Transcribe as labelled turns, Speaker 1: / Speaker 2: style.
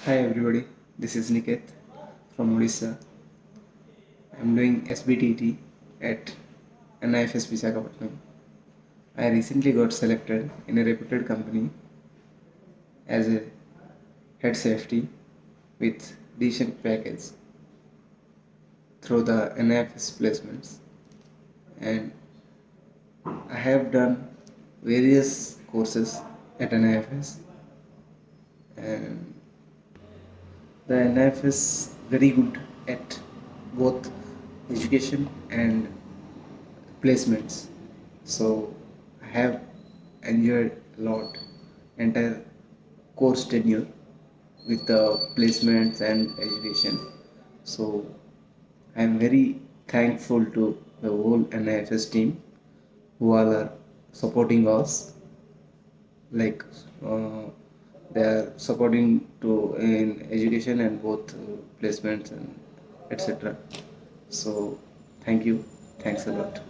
Speaker 1: Hi everybody, this is Niket from Odisha. I'm doing SBTT at NIFS Visakhapatnam. I recently got selected in a reputed company as a head safety with decent package through the NIFS placements, and I have done various courses at NIFS, and the NIFS is very good at both education and placements. So I have enjoyed a lot entire course tenure with the placements and education. So I am very thankful to the whole NIFS team who all are supporting us. Like uh, they are supporting to in education and both placements and etc. So thank you. Thanks a lot.